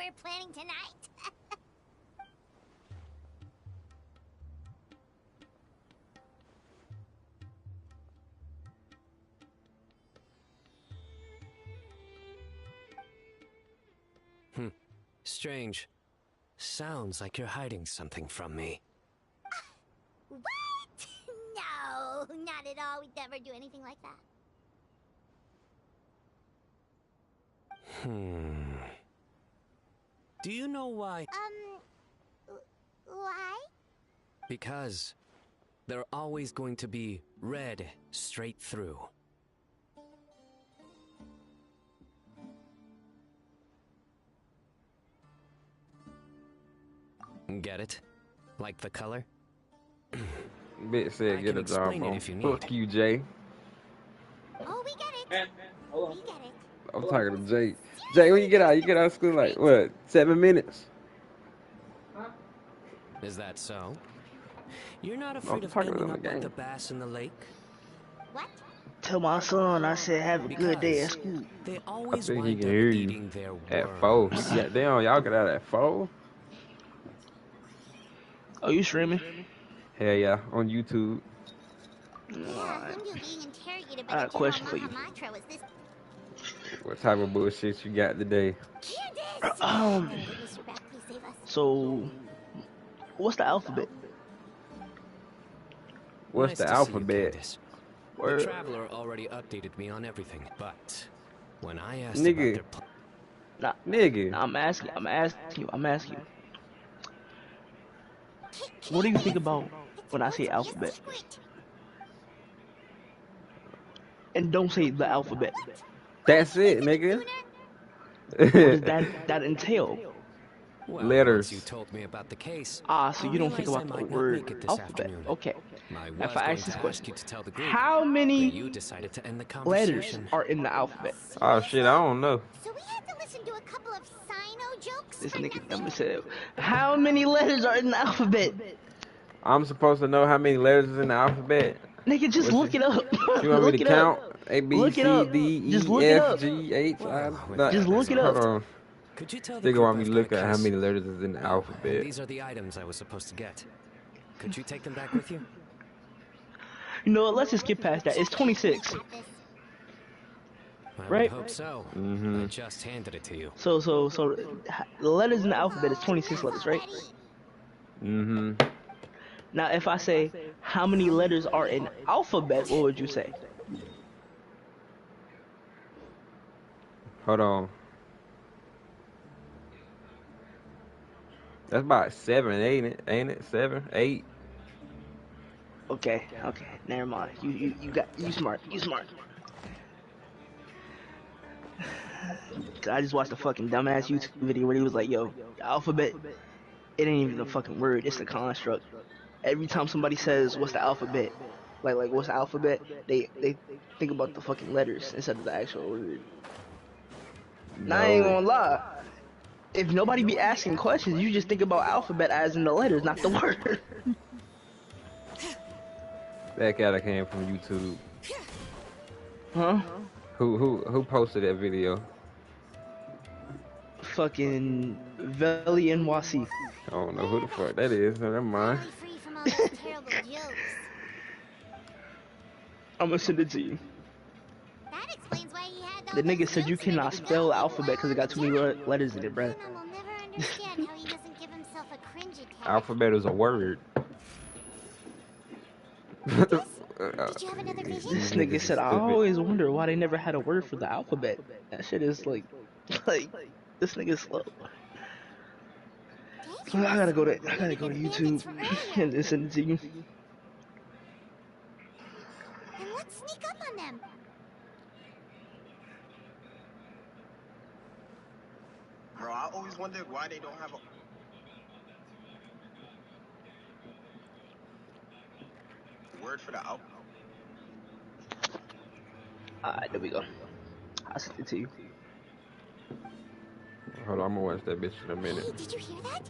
we're planning tonight? Strange. Sounds like you're hiding something from me. What? No, not at all. We'd never do anything like that. Do you know why? Why? Because they're always going to be red straight through. Get it? Like the color? Bitch said get a job on. Fuck you, Jay. Oh, we get it. We get it. I'm talking to Jay. Jay, when you get out? You get out of school like, what, 7 minutes? Is that so? You're not afraid of ending up like the bass in the lake? What? Tell my son I said have a good day at school. They I always think he wind can up hear eating you their at 4. worms. Yeah, damn, y'all get out at 4? Oh, you streaming? Hell yeah, on YouTube. Yeah, whom you being interrogated I by got a the question General for you. Mahamatra was this? What type of bullshit you got today? Candace! Thank goodness you're back. Please save us. So, what's the alphabet? What's Nice the to see you, alphabet? Candace. The Word. Traveler already updated me on everything, but when I asked Nigga. about Nah, Nigga. I'm asking you. What do you think about when I say alphabet? And don't say the alphabet. That's it, nigga. What does that entail? well, Letters. once you told me about the case, So I you don't think realized about I the might not word make it this alphabet. afternoon. Okay. I Now, was if I going ask this to ask question, you to tell the group, how but many you decided to end the letters conversation. are in the alphabet? Oh shit, I don't know. So we had to listen to a couple of Sino jokes This for nigga nothing? number said, how many letters are in the alphabet? I'm supposed to know how many letters is in the alphabet. Nigga, just look it up. You want me Look to it count? up. A, B, Look it C, up. D, Just E, look it F, up. G, H, I. Well, with Nah, that Just look it up. hold on. Could you tell the Nigga group want me I've to got a look at how case? many letters is in the And alphabet. these are the items I was supposed to get. Could you take them back with you? You know what? Let's just skip past that. It's 26, I would right? hope so. Mm-hmm. I just handed it to you. So the letters in the alphabet is 26 letters, right? Mm-hmm. Now, if I say how many letters are in alphabet, what would you say? Hold on. That's about 7, ain't it? Ain't it? 7, 8? Okay, never mind. You smart. 'Cause I just watched a fucking dumbass YouTube video where he was like, "Yo, the alphabet, it ain't even a fucking word. It's a construct. Every time somebody says what's the alphabet, like what's the alphabet, they think about the fucking letters instead of the actual word. Now I ain't No. gonna lie. If nobody be asking questions, you just think about alphabet as in the letters, not the word. That guy that came from YouTube. Huh? Who posted that video? Fucking Veli NYC. I don't know who the fuck that is. Never mind. Finally free from all those terrible jokes. I'm gonna send it to you. That explains why he had all The nigga those said you jokes ready cannot to spell go. alphabet because it got too many letters in it, bruh. Venom will never understand how he doesn't give himself a cringe attack. Alphabet is a word. Did you have another vision? This nigga said, I always wonder why they never had a word for the alphabet. That shit is like, this nigga's slow. I gotta go to YouTube and send it to you. And let's sneak up on them. Bro, I always wondered why they don't have a word for the alphabet. Alright, there we go. I'll send it to you. Hold on, I'm gonna watch that bitch in a minute. Hey, did you hear that?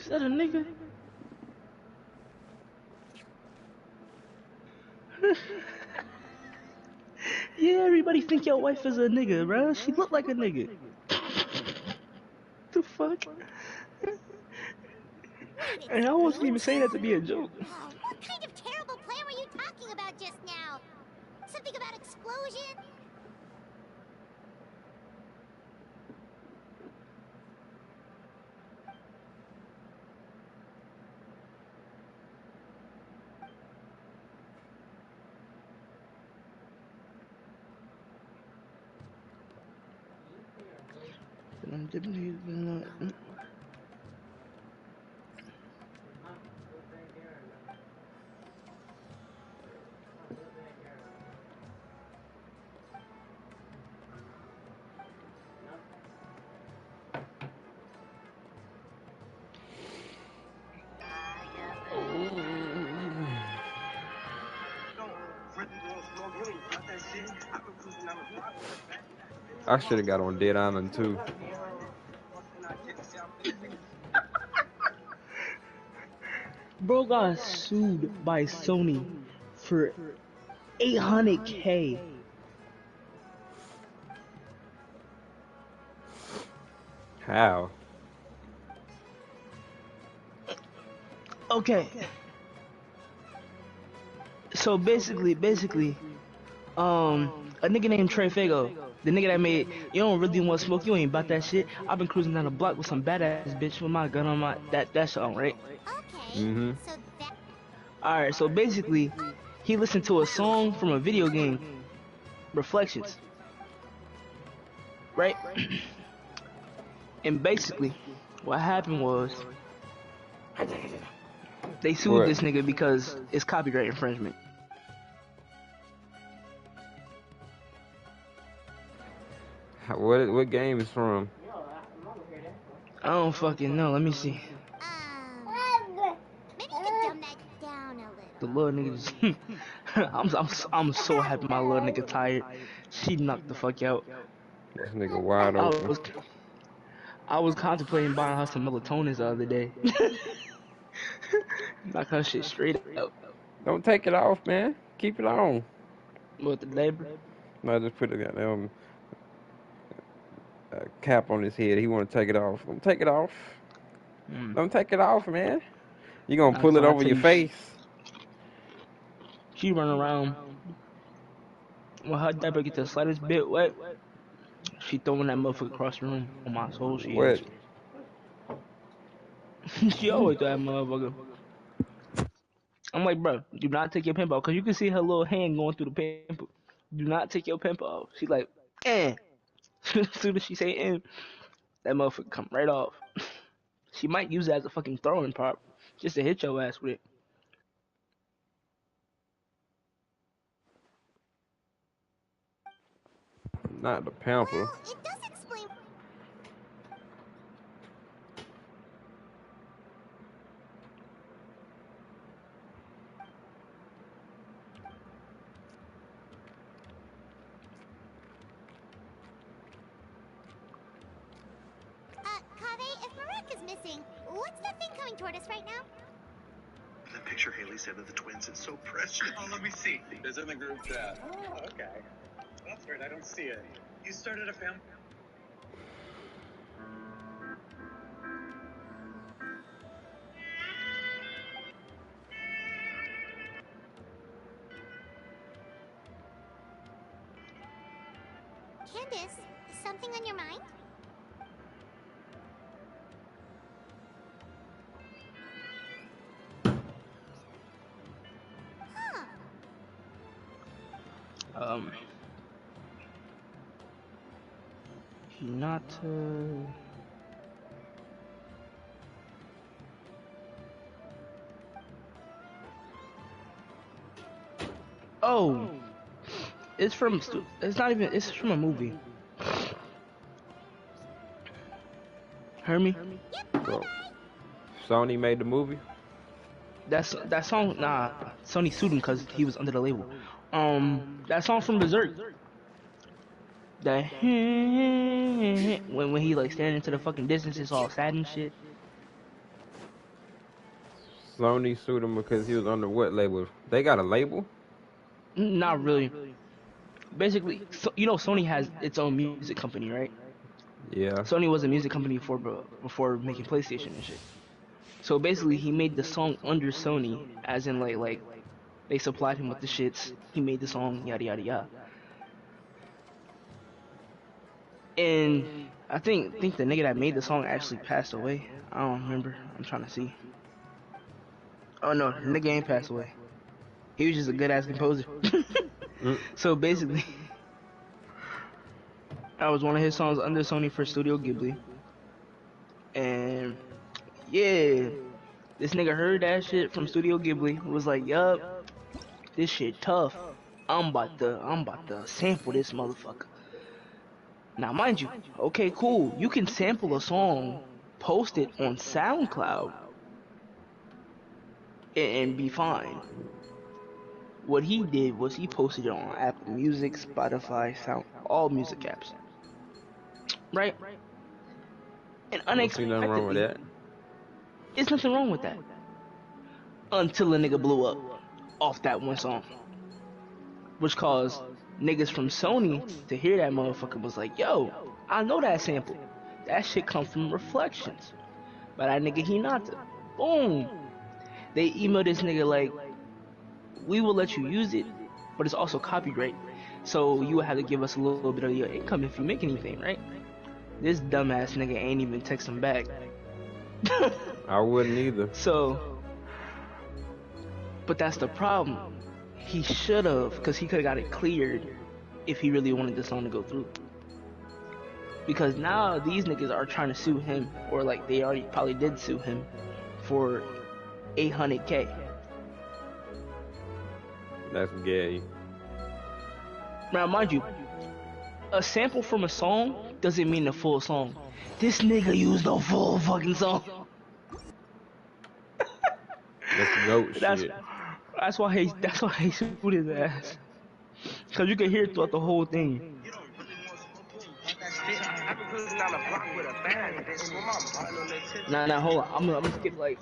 Is that a nigga? Yeah, everybody think your wife is a nigga, bro. She look like a nigga. The fuck? Wait, And it's I wasn't even Groot? saying that to be a joke. Oh, what kind of terrible plan were you talking about just now? Something about explosion? I should have got on Dead Island too. Bro got sued by Sony for 800K. How? Okay. So basically, a nigga named Trey Fago, the nigga that made You Don't Really Want Smoke, You Ain't About That Shit. I've been cruising down the block with some badass bitch with my gun on my that song, right? Okay, Mm-hmm. so that... Alright, so basically, he listened to a song from a video game, Reflections, right? And basically, what happened was they sued What? this nigga because it's copyright infringement. What game is from? I don't fucking know. Let me see. Maybe you could dumb that down a The little. little nigga just I'm so happy my little nigga tired. She knocked the fuck out. This nigga wide I open. was I was contemplating buying her some melatonin the other day. Knock her shit straight out. Don't take it off, man. Keep it on. With the neighbor. No, just put a cap on his head. He want to take it off. Don't take it off. Don't take it off, man. You gonna Nah, pull cause it when I over tell your you, face. she run around when her diaper get the slightest bit wet. She throwing that motherfucker across the room. On my soul, she is. What? She always throw that motherfucker. I'm like, bro, do not take your pimple off, cause you can see her little hand going through the pimple. Do not take your pimple off. She's like, eh. As soon as she say eh, that motherfucker come right off. She might use it as a fucking throwing prop, just to hit your ass with it. Not the pamper. Well, it does explain... Kaveh, if Marek is missing, what's that thing coming toward us right now? The picture Haley sent of the twins is so precious. Oh, let me see. It's in the group chat. Oh, okay. That's weird. I don't see it. You started a family. Candace, something on your mind? Huh. Um, not. Oh, it's from. It's not even. It's from a movie. Hear me? Bro. Sony made the movie. That song. Nah, Sony sued him because he was under the label. That song from Berserk. That when he like staring into the fucking distance, it's all sad and shit. Sony sued him because he was under what label? They got a label? Not really. Basically, so, you know, Sony has its own music company, right? Yeah. Sony was a music company before making PlayStation and shit. So basically, he made the song under Sony, as in like they supplied him with the shits. He made the song, yada yada yada. And I think the nigga that made the song actually passed away. I don't remember. I'm trying to see. Oh no, the nigga ain't passed away. He was just a good ass composer. Mm. So basically, I was one of his songs under Sony for Studio Ghibli. And yeah, this nigga heard that shit from Studio Ghibli. Was like, yup, this shit tough. I'm about to sample this motherfucker. Now, mind you, okay, cool. You can sample a song, post it on SoundCloud, and be fine. What he did was he posted it on Apple Music, Spotify, Sound, all music apps, right? And I don't see nothing wrong with unexpectedly, that. there's nothing wrong with that. Until a nigga blew up off that one song, which caused niggas from Sony to hear that motherfucker was like, yo, I know that sample. That shit come from Reflections by that nigga Hinata. Boom. They emailed this nigga like, we will let you use it, but it's also copyright. So you will have to give us a little bit of your income if you make anything, right? This dumbass nigga ain't even text him back. I wouldn't either. So, but that's the problem. He should have, because he could have got it cleared if he really wanted the song to go through. Because now these niggas are trying to sue him, or like they already probably did sue him for 800K. That's gay. Now, mind you, a sample from a song doesn't mean the full song. This nigga used the full fucking song. That's goat shit. That's why he sued his ass. Cause you can hear it throughout the whole thing. Nah, hold on. I'm gonna skip like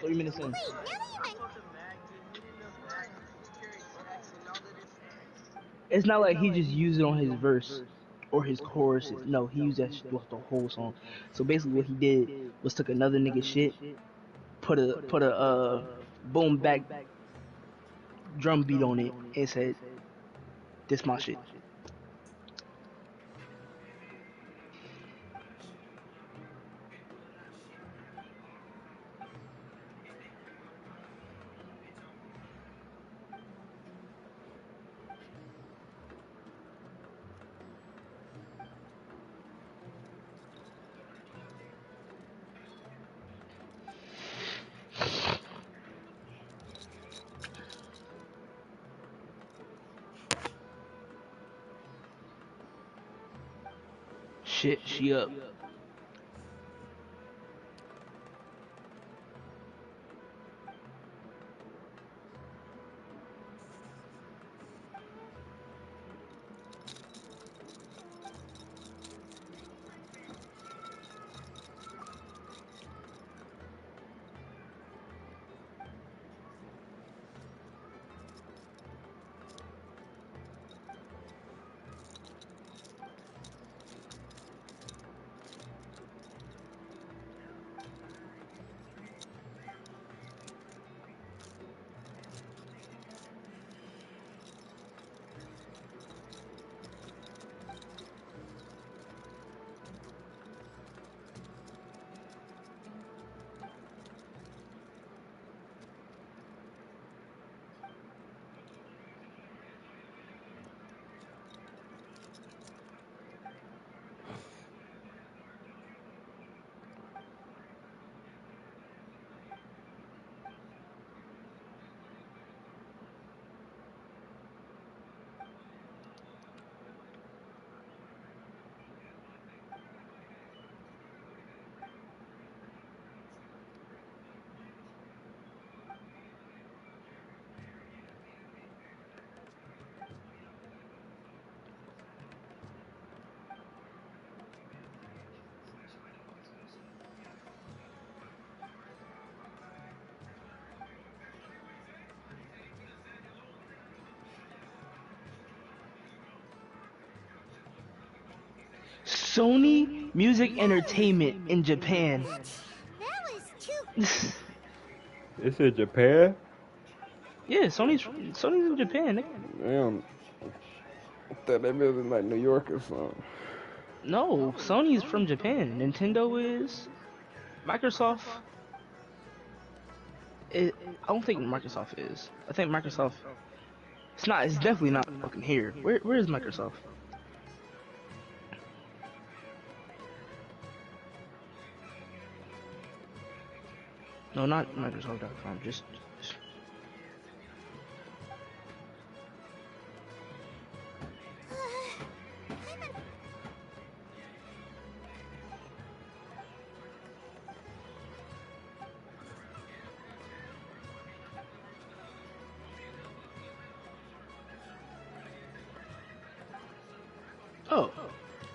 30 minutes in. Wait, now that you mention It's not like he just used it on his verse or his choruses. No, he used that shit throughout the whole song. So basically, what he did was took another nigga shit, put a boom back drum beat on it, and said, "This my shit." Shit, she up. Sony Music Entertainment in Japan. That was too. This is Japan? Yeah, Sony's in Japan. Damn. I thought they was in like New York or something. No, Sony's from Japan. Nintendo is. Microsoft. I don't think Microsoft is. I think Microsoft. It's not. It's definitely not fucking here. Where is Microsoft? No, not Microsoft.com. Just. Oh,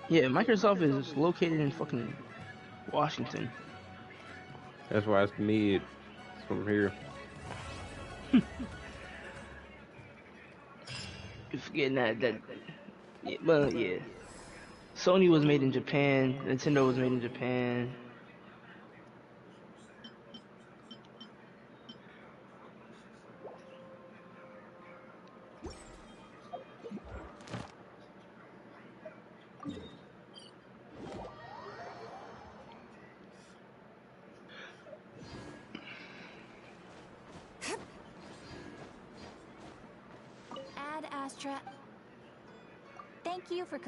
yeah. Microsoft is located in fucking Washington. That's why it's mid. It's from here. You're forgetting that. Yeah, well, yeah. Sony was made in Japan. Nintendo was made in Japan. Ad Astra. Thank you for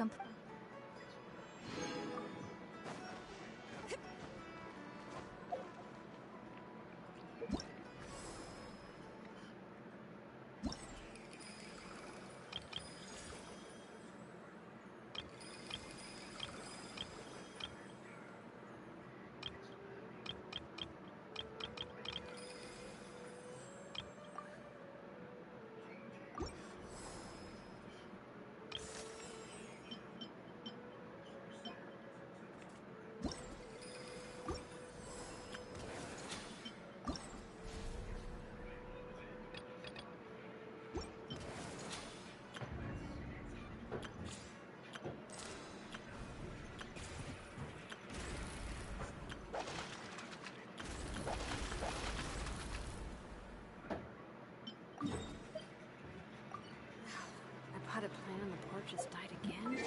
potted plant on the porch has died again.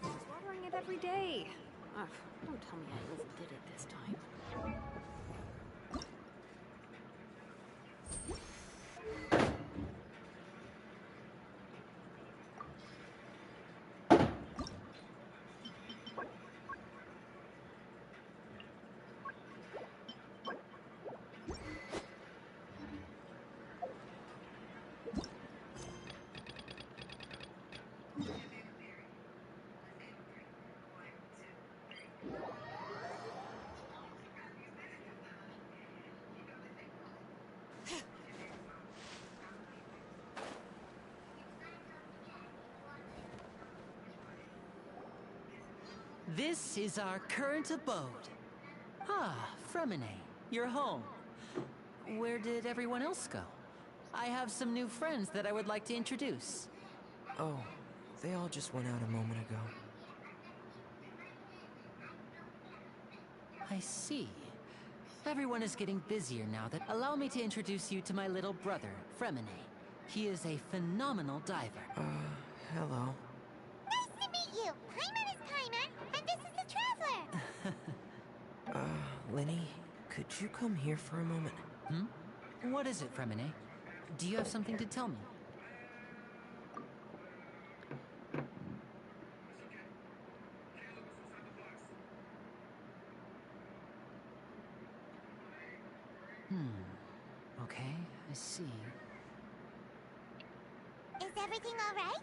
I was watering it every day. Ugh, don't tell me I overdid it this time. This is our current abode. Ah, Fremine, you're home. Where did everyone else go? I have some new friends that I would like to introduce. Oh, they all just went out a moment ago. I see. Everyone is getting busier now. That allow me to introduce you to my little brother, Fremine. He is a phenomenal diver. Hello. Nice to meet you. Paimon is Paimon, and this is the Traveler. Lenny, could you come here for a moment? What is it, Fremine? Do you have something to tell me? Okay, I see. Is everything all right?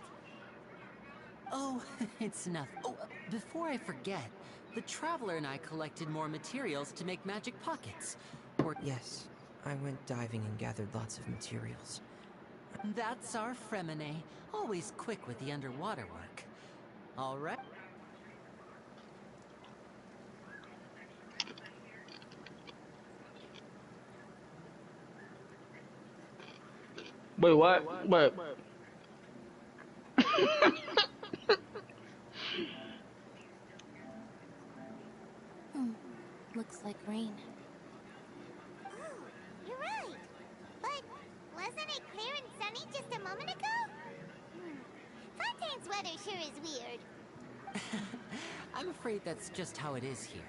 Oh, it's enough. Oh, before I forget, the Traveler and I collected more materials to make magic pockets. Yes, I went diving and gathered lots of materials. That's our Fremine, always quick with the underwater work. All right. Wait, what? What? Looks like rain. Oh, you're right. But wasn't it clear and sunny just a moment ago? Fontaine's weather sure is weird. I'm afraid that's just how it is here.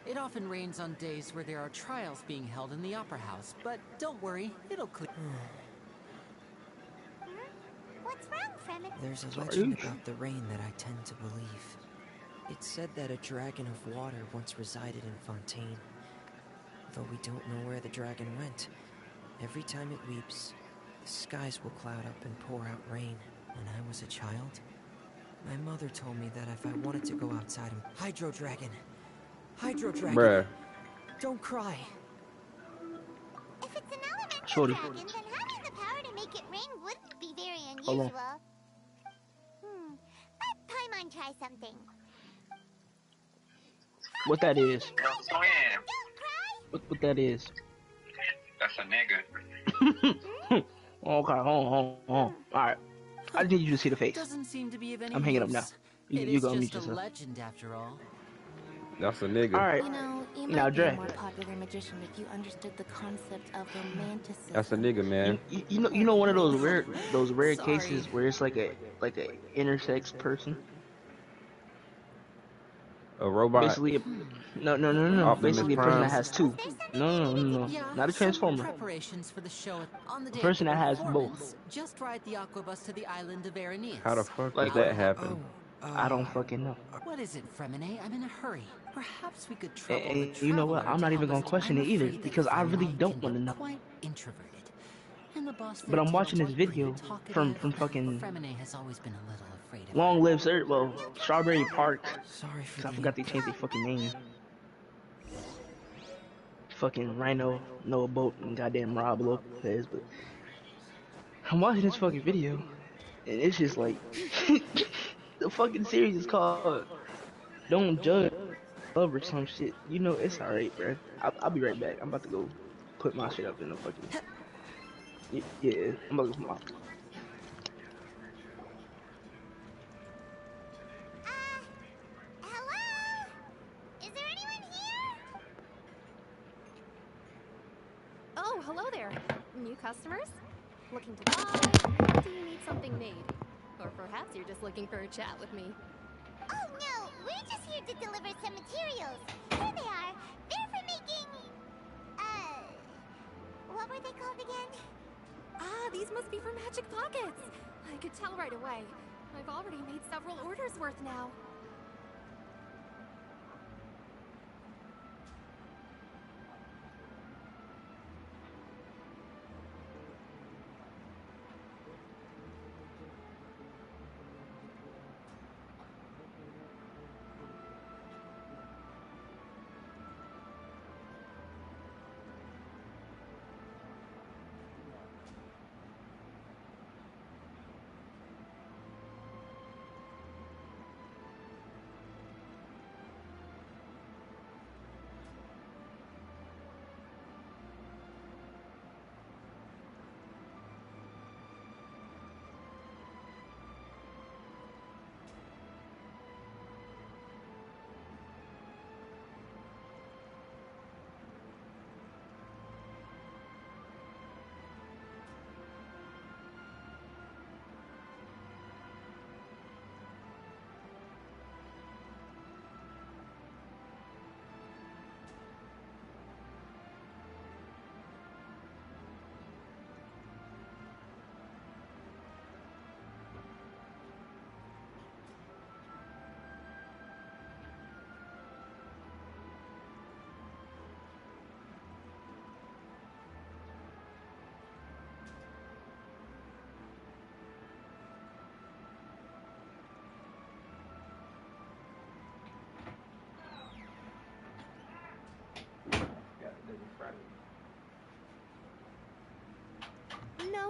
It often rains on days where there are trials being held in the Opera House, but don't worry, it'll clear. What's wrong, Fremen? There's a legend about the rain that I tend to believe. It said that a dragon of water once resided in Fontaine. Though we don't know where the dragon went, every time it weeps, the skies will cloud up and pour out rain. When I was a child, my mother told me that if I wanted to go outside and... Hydro Dragon! Hydro Dragon! Bruh. Don't cry! If it's an elemental Shorty. dragon, then having the power to make it rain wouldn't be very Hold on. unusual. Let Paimon try something. What that is? Don't swim. Don't cry! What that is? That's a nigga. Okay, hold on. Alright. I just need you to see the face. Doesn't seem to be of any I'm hanging up use. now. You It is go mute just a yourself. legend after all. That's a nigga. Alright. You know, you Now, might be a Dre. more popular magician if you understood the concept of romanticism. That's a nigga, man. You know one of those rare Sorry. cases where it's like a intersex person. A robot. Basically, no. Optimus Basically, a person Prime. that has two. No. Yeah, Not a some transformer. preparations for the show on the day person of the that has performance. both. Just ride the aquabus to the island of Aranias. How the fuck Like did that what? happen? I don't fucking know. What is it, Fremine? I'm in a hurry. Perhaps we could trouble And the you know what? traveler I'm to not help even gonna us. question I'm it either, afraid that because I really Fremine don't can wanna be know. Quite introverted. And the boss But I'm there watching too, this video pretty from talkative. fucking Fremine has always been a little afraid of Long her. Live Sir. Well, Strawberry Park. Sorry for 'Cause I the forgot they changed their fucking name. Fucking Rhino, Noah Boat, and goddamn Rob Lopez. But I'm watching this fucking video, and it's just like the fucking series is called "Don't Judge Love" or some shit. You know, it's alright, bro. I'll be right back. I'm about to go put my shit up in the fucking. Yeah, I'm about to go put my. Hello? Is there anyone here? Oh, hello there. New customers? Looking to buy? Or do you need something made? Or perhaps you're just looking for a chat with me. Oh no, we're just here to deliver some materials. Here they are. They're for making... what were they called again? Ah, these must be for magic pockets. I could tell right away. I've already made several orders worth now.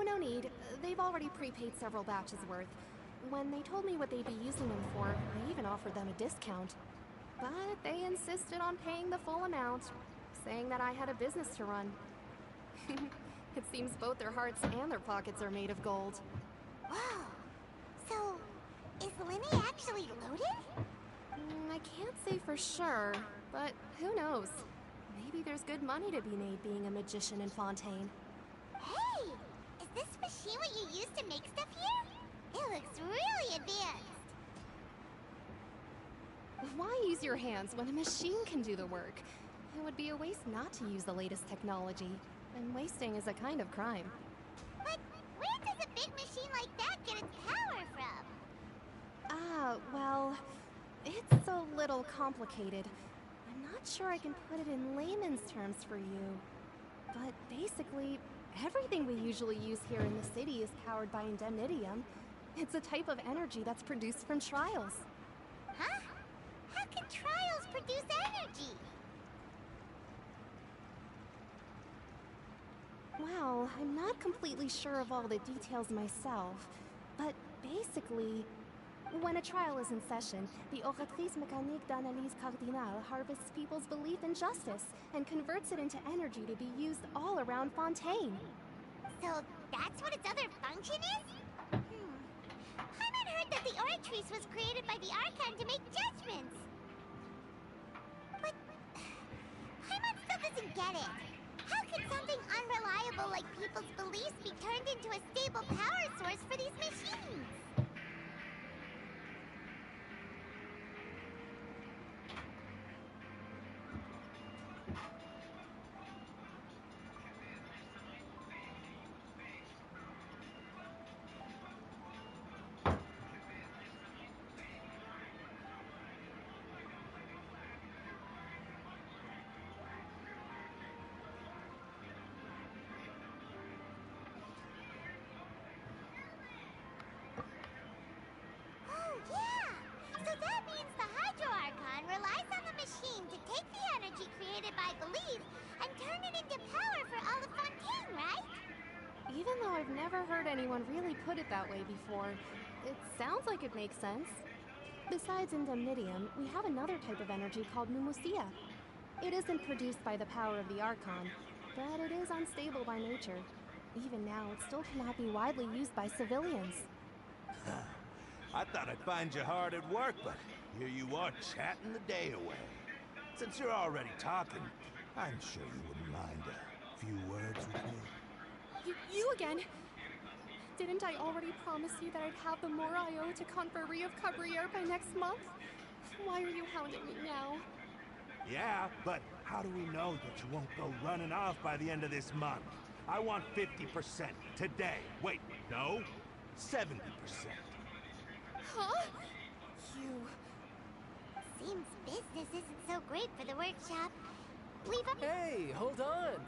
No need. They've already prepaid several batches worth. When they told me what they'd be using them for, I even offered them a discount. But they insisted on paying the full amount, saying that I had a business to run. It seems both their hearts and their pockets are made of gold. Wow. So, is Linny actually loaded? I I can't say for sure, but who knows? Maybe there's good money to be made being a magician in Fontaine. Hey! Is this machine what you use to make stuff here? It looks really advanced. Why use your hands when a machine can do the work? It would be a waste not to use the latest technology, and wasting is a kind of crime. But where does a big machine like that get its power from? Well, it's a little complicated. I'm not sure I can put it in layman's terms for you. But basically, everything we usually use here in the city is powered by indemnitium. It's a type of energy that's produced from trials. Huh? How can trials produce energy? Well, I'm not completely sure of all the details myself, but basically, when a trial is in session, the Oratrice Mécanique d'Analyse Cardinale harvests people's belief in justice and converts it into energy to be used all around Fontaine. So that's what its other function is? I had heard that the Oratrice was created by the Archon to make judgments. But Paimon still doesn't get it. How can something unreliable like people's beliefs be turned into a stable power source for these machines? Even though I've never heard anyone really put it that way before, it sounds like it makes sense. Besides indemnitium, we have another type of energy called pneumosia. It isn't produced by the power of the Archon, but it is unstable by nature. Even now, it still cannot be widely used by civilians. I thought I'd find you hard at work, but here you are chatting the day away. Since you're already talking, I'm sure you wouldn't mind a few words with me. You again? Didn't I already promise you that I'd have the more I owe to Confrérie of Cabriere by next month? Why are you hounding me now? Yeah, but how do we know that you won't go running off by the end of this month? I want 50% today. Wait, no, 70%. Huh? You... Seems business isn't so great for the workshop. Hey, hold on!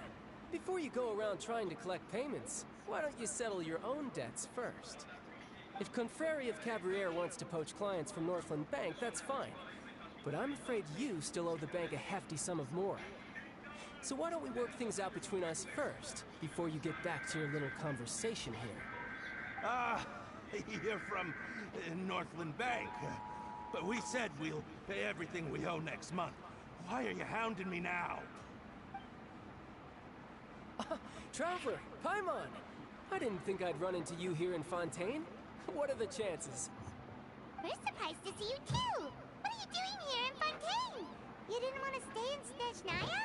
Before you go around trying to collect payments, why don't you settle your own debts first? If Confrérie of Cabriere wants to poach clients from Northland Bank, that's fine. But I'm afraid you still owe the bank a hefty sum of more. So why don't we work things out between us first, before you get back to your little conversation here? You're from Northland Bank. But we said we'll pay everything we owe next month. Why are you hounding me now? Traveler, Paimon! I didn't think I'd run into you here in Fontaine. What are the chances? We're surprised to see you too! What are you doing here in Fontaine? You didn't want to stay in Snezhnaya?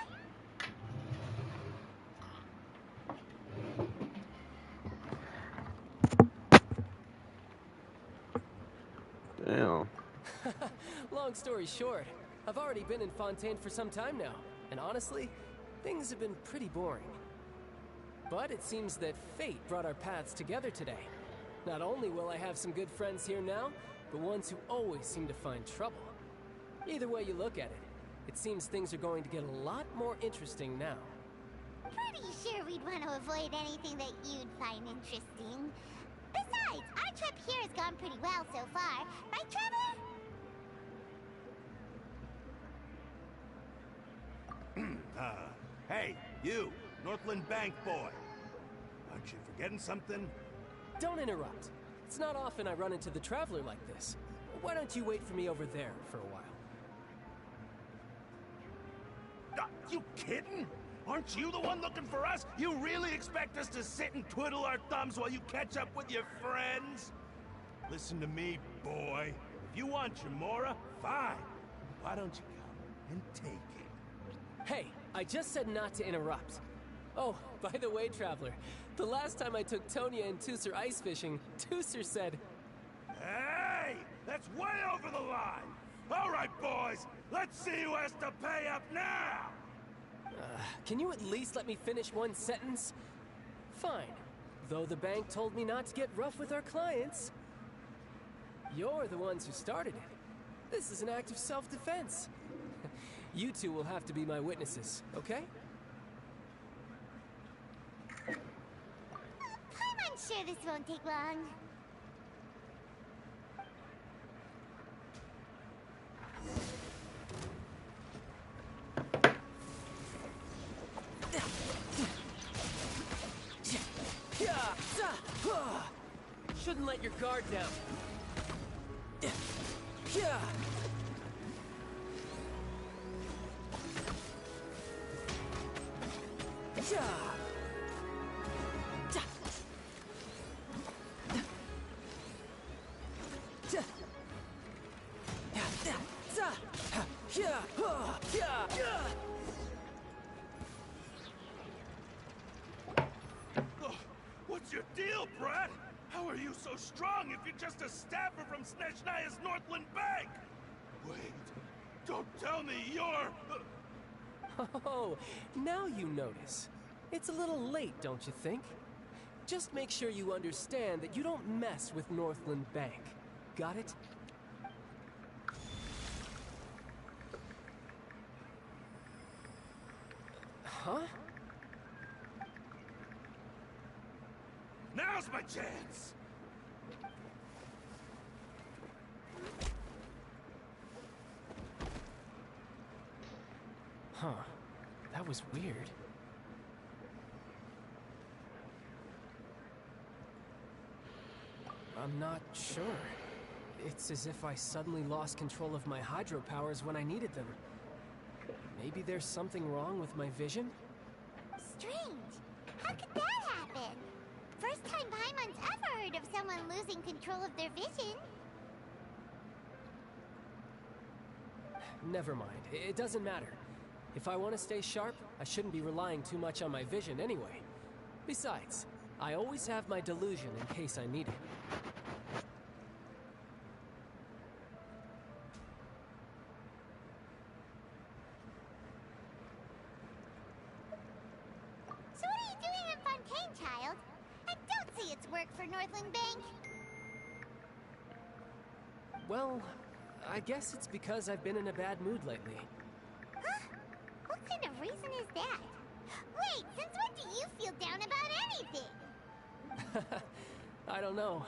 Damn. Long story short, I've already been in Fontaine for some time now, and honestly, things have been pretty boring. But it seems that fate brought our paths together today. Not only will I have some good friends here now, but ones who always seem to find trouble. Either way you look at it, it seems things are going to get a lot more interesting now. Pretty sure we'd want to avoid anything that you'd find interesting. Besides, our trip here has gone pretty well so far, right, Trevor? Hey, you, Northland Bank boy. Aren't you forgetting something? Don't interrupt. It's not often I run into the Traveler like this. Why don't you wait for me over there for a while? You kidding? Aren't you the one looking for us? You really expect us to sit and twiddle our thumbs while you catch up with your friends? Listen to me, boy. If you want Jamora, fine. Why don't you come and take it? Hey, I just said not to interrupt. Oh, by the way, Traveler, the last time I took Tonya and Tusser ice fishing, Tusser said... Hey! That's way over the line! All right, boys, let's see who has to pay up now! Can you at least let me finish one sentence? Fine. Though the bank told me not to get rough with our clients. You're the ones who started it. This is an act of self-defense. You two will have to be my witnesses, okay? I'm sure this won't take long. Shouldn't let your guard down. What's your deal, Brad? How are you so strong if you're just a staffer from Snezhnaya's Northland Bank? Wait, don't tell me you're... Oh, now you notice. It's a little late, don't you think? Just make sure you understand that you don't mess with Northland Bank. Got it? Huh? Now's my chance! Huh. That was weird. I'm not sure. It's as if I suddenly lost control of my hydro powers when I needed them. Maybe there's something wrong with my vision? Strange. How could that happen? First time Paimon's ever heard of someone losing control of their vision. Never mind. It doesn't matter. If I want to stay sharp, I shouldn't be relying too much on my vision anyway. Besides, I always have my delusion in case I need it. So what are you doing in Fontaine, child? I don't see it's work for Northland Bank. Well, I guess it's because I've been in a bad mood lately. Huh? What kind of reason is that? Wait, since when do you feel down about anything? I don't know.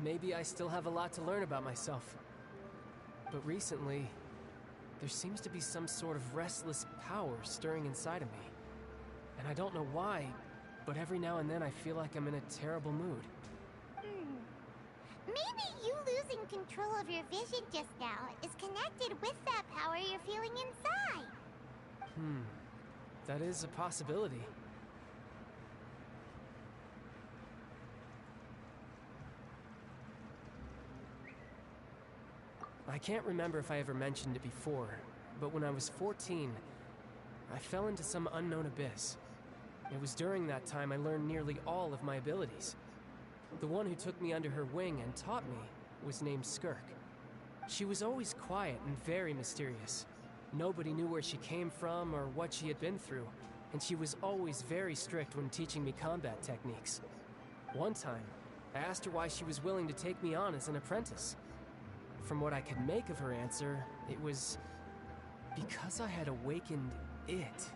Maybe I still have a lot to learn about myself. But recently, there seems to be some sort of restless power stirring inside of me. And I don't know why, but every now and then I feel like I'm in a terrible mood. Maybe you losing control of your vision just now is connected with that power you're feeling inside. That is a possibility. I can't remember if I ever mentioned it before, but when I was 14, I fell into some unknown abyss. It was during that time I learned nearly all of my abilities. The one who took me under her wing and taught me was named Skirk. She was always quiet and very mysterious. Nobody knew where she came from or what she had been through, and she was always very strict when teaching me combat techniques. One time, I asked her why she was willing to take me on as an apprentice. From what I could make of her answer, it was because I had awakened it,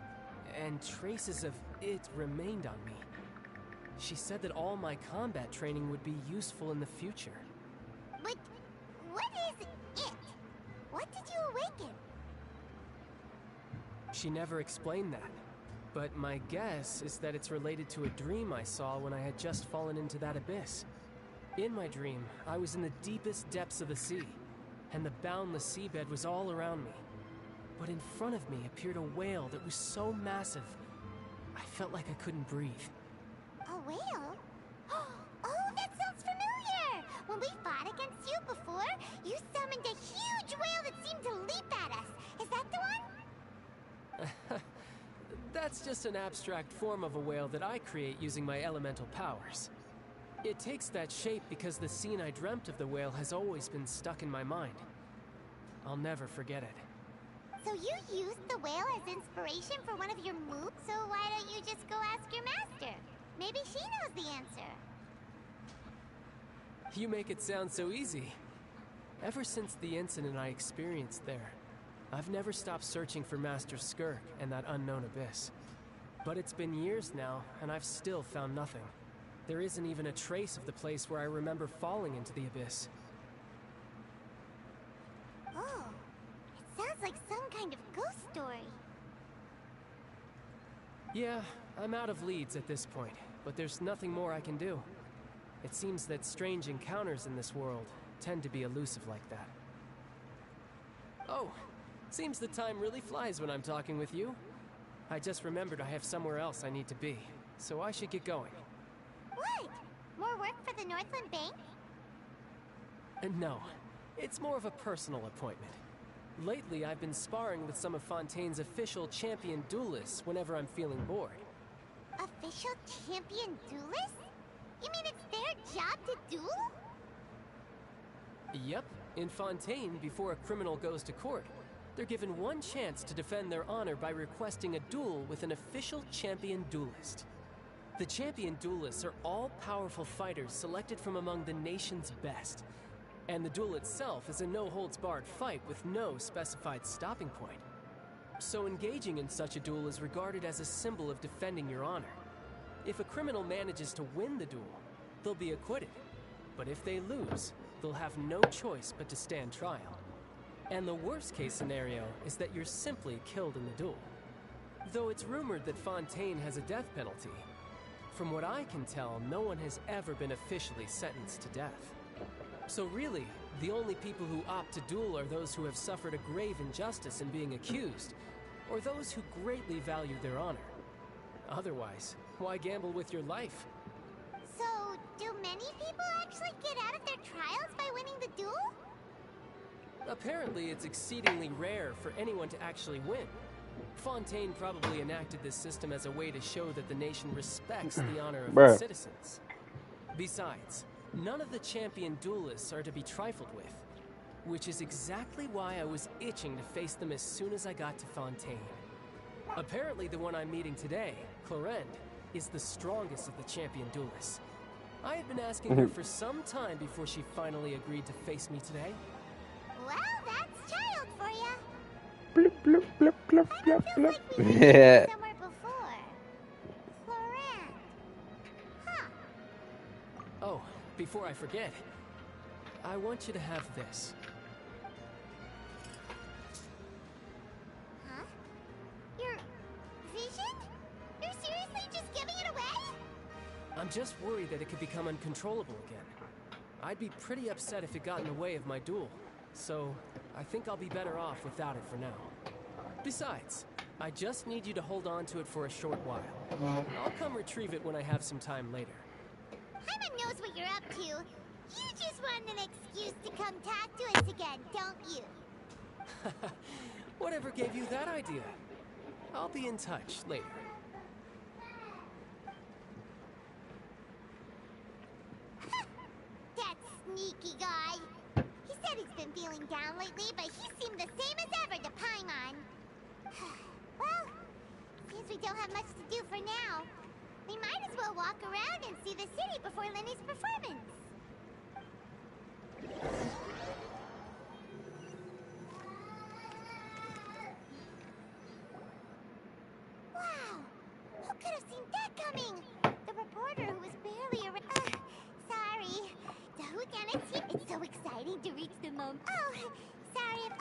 and traces of it remained on me. She said that all my combat training would be useful in the future. But what is it? What did you awaken? She never explained that, but my guess is that it's related to a dream I saw when I had just fallen into that abyss. In my dream, I was in the deepest depths of the sea, and the boundless seabed was all around me. But in front of me appeared a whale that was so massive, I felt like I couldn't breathe. A whale? Oh, that sounds familiar! When we fought against you before. You summoned a huge whale that seemed to leap at us. Is that the one? That's just an abstract form of a whale that I create using my elemental powers. It takes that shape because the scene I dreamt of the whale has always been stuck in my mind. I'll never forget it. So you used the whale as inspiration for one of your moves? So why don't you just go ask your master? Maybe she knows the answer. You make it sound so easy. Ever since the incident I experienced there, I've never stopped searching for Master Skirk and that unknown abyss. But it's been years now, and I've still found nothing. There isn't even a trace of the place where I remember falling into the abyss. Oh, it sounds like some kind of ghost story. Yeah, I'm out of leads at this point, but there's nothing more I can do. It seems that strange encounters in this world tend to be elusive like that. Oh, seems the time really flies when I'm talking with you. I just remembered I have somewhere else I need to be, so I should get going. What? More work for the Northland Bank? No, it's more of a personal appointment. Lately, I've been sparring with some of Fontaine's official champion duelists whenever I'm feeling bored. Official champion duelists? You mean it's their job to duel? Yep. In Fontaine, before a criminal goes to court, they're given one chance to defend their honor by requesting a duel with an official champion duelist. The champion duelists are all powerful fighters selected from among the nation's best. And the duel itself is a no-holds-barred fight with no specified stopping point. So engaging in such a duel is regarded as a symbol of defending your honor. If a criminal manages to win the duel, they'll be acquitted. But if they lose, they'll have no choice but to stand trial. And the worst-case scenario is that you're simply killed in the duel. Though it's rumored that Fontaine has a death penalty, from what I can tell, no one has ever been officially sentenced to death. So really, the only people who opt to duel are those who have suffered a grave injustice in being accused, or those who greatly value their honor. Otherwise, why gamble with your life? So, do many people actually get out of their trials by winning the duel? Apparently, it's exceedingly rare for anyone to actually win. Fontaine probably enacted this system as a way to show that the nation respects the honor of its citizens. Besides, none of the champion duelists are to be trifled with, which is exactly why I was itching to face them as soon as I got to Fontaine. Apparently, the one I'm meeting today, Clorinde, is the strongest of the champion duelists. I had been asking her for some time before she finally agreed to face me today. Well, that's child for ya. Bloop, bloop, bloop, bloop, bloop, bloop. Like we met somewhere before. Clorinde. Huh. Oh, before I forget, I want you to have this. Huh? Your vision? You're seriously just giving it away? I'm just worried that it could become uncontrollable again. I'd be pretty upset if it got in the way of my duel, so I think I'll be better off without it for now. Besides, I just need you to hold on to it for a short while. I'll come retrieve it when I have some time later. Hyman knows what you're up to. You just want an excuse to come talk to us again, don't you? Whatever gave you that idea? I'll be in touch later. That sneaky guy. He said he's been feeling down lately, but he seemed the same as ever to Paimon. Well, seems we don't have much to do for now. We might as well walk around and see the city before Lenny's performance. Wow! Who could have seen that coming? The reporter who was barely around. Sorry. The whodunits here. It's so exciting to reach the moment. Oh, sorry if,